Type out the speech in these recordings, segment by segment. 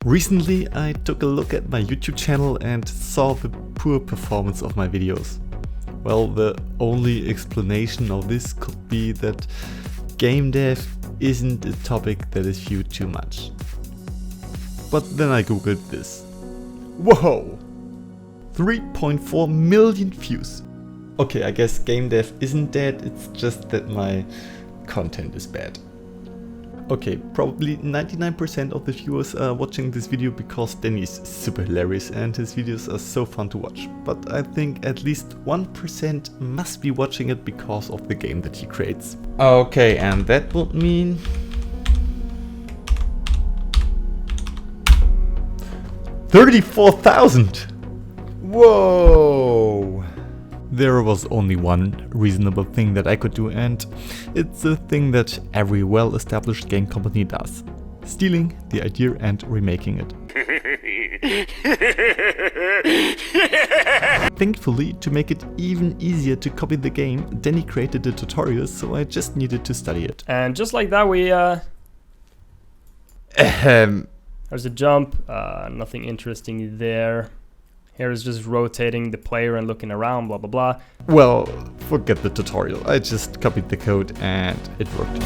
Recently I took a look at my YouTube channel and saw the poor performance of my videos. Well, the only explanation of this could be that game dev isn't a topic that is viewed too much. But then I googled this. Whoa! 3.4 million views. Okay, I guess game dev isn't dead, it's just that my content is bad. Okay, probably 99% of the viewers are watching this video because Dani is super hilarious and his videos are so fun to watch. But I think at least 1% must be watching it because of the game that he creates. Okay, and that would mean... $34,000! Whoa! There was only one reasonable thing that I could do, and it's a thing that every well-established game company does. Stealing the idea and remaking it. Thankfully, to make it even easier to copy the game, Dani created a tutorial, so I just needed to study it. And just like that we there's a jump, nothing interesting there. Here is just rotating the player and looking around, blah blah blah. Well, forget the tutorial, I just copied the code and it worked.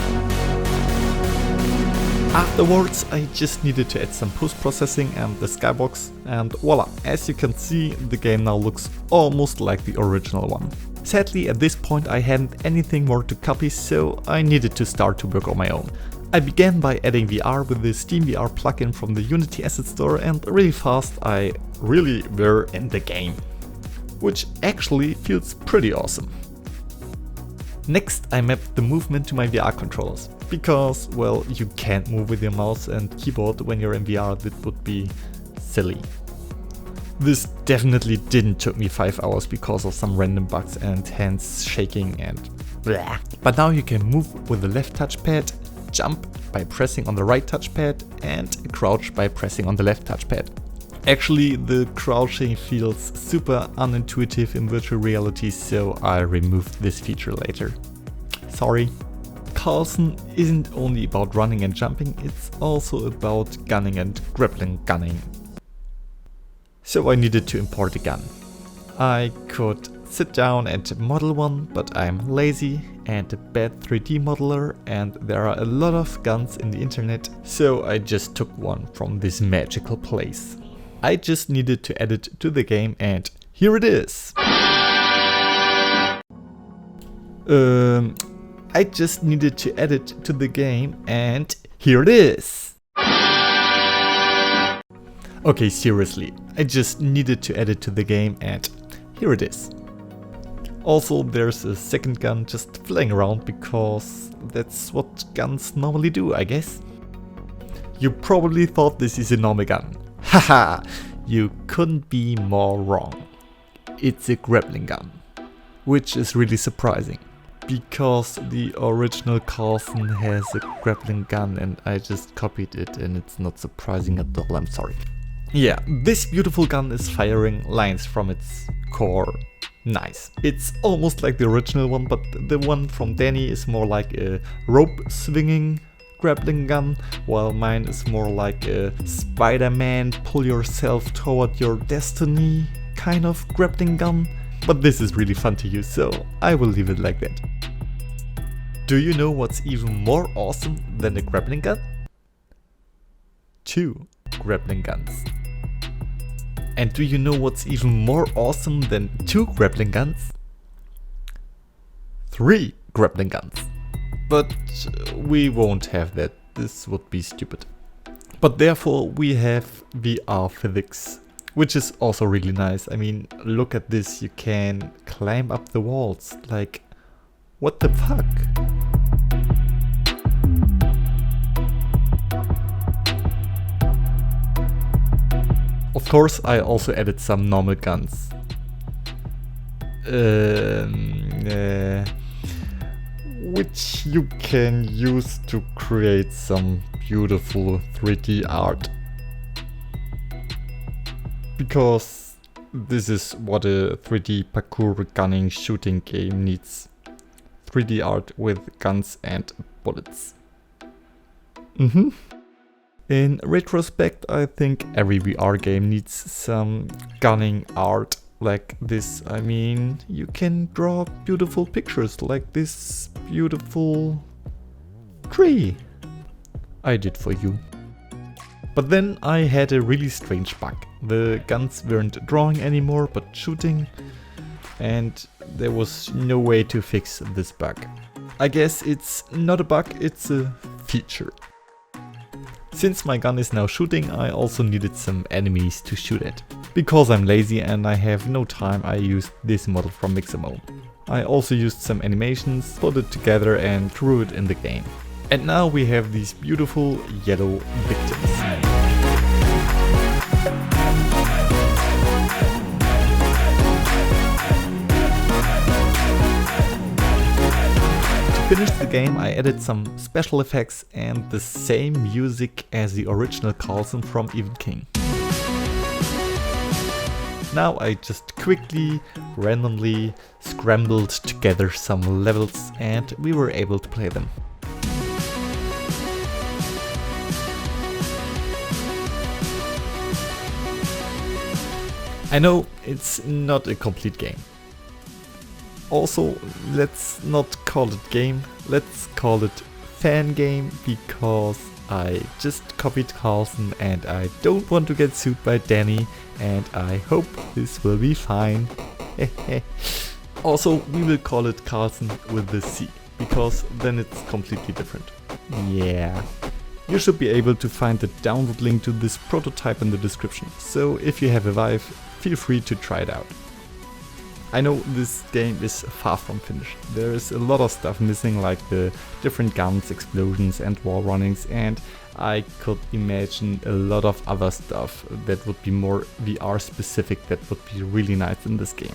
Afterwards, I just needed to add some post-processing and the skybox, and voila, as you can see, the game now looks almost like the original one. Sadly, at this point I hadn't anything more to copy, so I needed to start to work on my own. I began by adding VR with the Steam VR plugin from the Unity Asset Store, and really fast I really were in the game. Which actually feels pretty awesome. Next I mapped the movement to my VR controllers, because, well, you can't move with your mouse and keyboard when you're in VR, that would be silly. This definitely didn't took me 5 hours because of some random bugs and hands shaking and blah. But now you can move with the left touchpad, jump by pressing on the right touchpad, and crouch by pressing on the left touchpad. Actually, the crouching feels super unintuitive in virtual reality, so I removed this feature later. Sorry. Karlson isn't only about running and jumping, it's also about gunning and grappling gunning. So I needed to import a gun. I could sit down and model one, but I'm lazy and a bad 3D modeler, and there are a lot of guns in the internet, so I just took one from this magical place. I just needed to add it to the game, and here it is! I just needed to add it to the game, and here it is! Okay, seriously, I just needed to add it to the game, and here it is. Also, there's a second gun just flying around because that's what guns normally do, I guess. You probably thought this is a normal gun. Haha, you couldn't be more wrong. It's a grappling gun, which is really surprising because the original Karlson has a grappling gun and I just copied it, and it's not surprising at all, I'm sorry. Yeah, this beautiful gun is firing lines from its core. Nice. It's almost like the original one, but the one from Dani is more like a rope swinging grappling gun, while mine is more like a Spider-Man pull yourself toward your destiny kind of grappling gun. But this is really fun to use, so I will leave it like that. Do you know what's even more awesome than a grappling gun? 2 grappling guns. And do you know what's even more awesome than 2 grappling guns? 3 grappling guns. But we won't have that, this would be stupid. But therefore we have VR physics, which is also really nice. I mean, look at this, you can climb up the walls, like, what the fuck? Of course, I also added some normal guns. Which you can use to create some beautiful 3D art. Because this is what a 3D parkour gunning shooting game needs. 3D art with guns and bullets. In retrospect, I think every VR game needs some gunning art like this. I mean, you can draw beautiful pictures like this beautiful tree I did for you. But then I had a really strange bug. The guns weren't drawing anymore but shooting, and there was no way to fix this bug. I guess it's not a bug, it's a feature. Since my gun is now shooting, I also needed some enemies to shoot at. Because I'm lazy and I have no time, I used this model from Mixamo. I also used some animations, put it together and drew it in the game. And now we have these beautiful yellow victims. To finish the game, I added some special effects and the same music as the original Karlson from Even King. Now I just quickly, randomly scrambled together some levels and we were able to play them. I know it's not a complete game. Also, let's not call it game, let's call it fan game, because I just copied Karlson and I don't want to get sued by Dani, and I hope this will be fine. Also, we will call it Karlson with the C, because then it's completely different. Yeah. You should be able to find the download link to this prototype in the description, so if you have a Vive, feel free to try it out. I know this game is far from finished. There is a lot of stuff missing, like the different guns, explosions and wall runnings, and I could imagine a lot of other stuff that would be more VR specific that would be really nice in this game.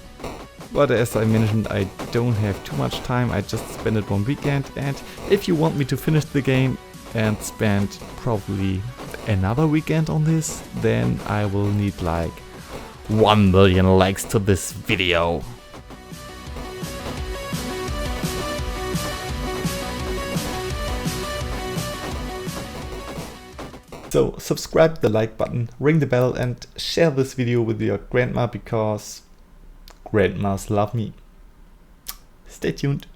But as I mentioned, I don't have too much time, I just spent it one weekend, and if you want me to finish the game and spend probably another weekend on this, then I will need like 1 million likes to this video. So subscribe, the like button, ring the bell and share this video with your grandma, because grandmas love me. Stay tuned.